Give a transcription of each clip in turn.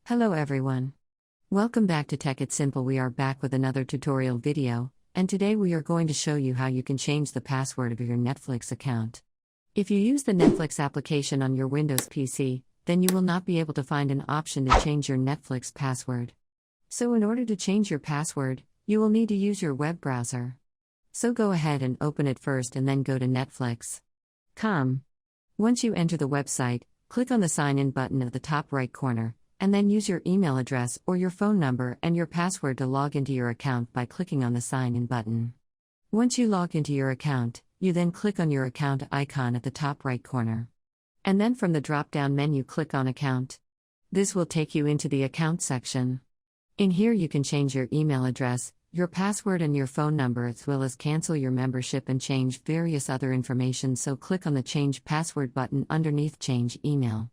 Hello everyone. Welcome back to Tech It Simple. We are back with another tutorial video, and today we are going to show you how you can change the password of your Netflix account. If you use the Netflix application on your Windows PC, then you will not be able to find an option to change your Netflix password. So in order to change your password, you will need to use your web browser. So go ahead and open it first and then go to Netflix.com. Once you enter the website, click on the Sign In button at the top right corner, and then use your email address or your phone number and your password to log into your account by clicking on the Sign In button. Once you log into your account, you then click on your account icon at the top right corner. And then from the drop-down menu click on Account. This will take you into the Account section. In here you can change your email address, your password and your phone number, as well as cancel your membership and change various other information, so click on the Change Password button underneath Change Email.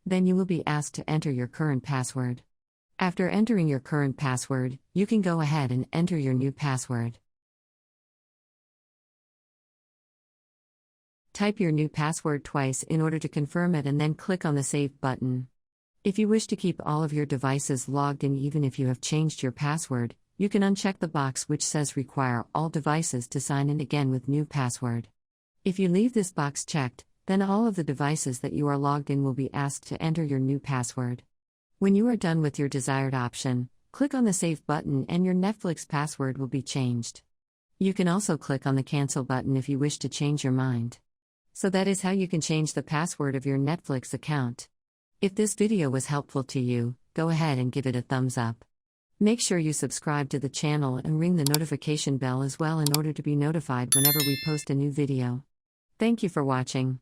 Then you will be asked to enter your current password. After entering your current password, you can go ahead and enter your new password. Type your new password twice in order to confirm it and then click on the Save button. If you wish to keep all of your devices logged in even if you have changed your password, you can uncheck the box which says Require all devices to sign in again with new password. If you leave this box checked, then all of the devices that you are logged in will be asked to enter your new password. When you are done with your desired option, click on the Save button and your Netflix password will be changed. You can also click on the Cancel button if you wish to change your mind. So that is how you can change the password of your Netflix account. If this video was helpful to you, go ahead and give it a thumbs up. Make sure you subscribe to the channel and ring the notification bell as well in order to be notified whenever we post a new video. Thank you for watching.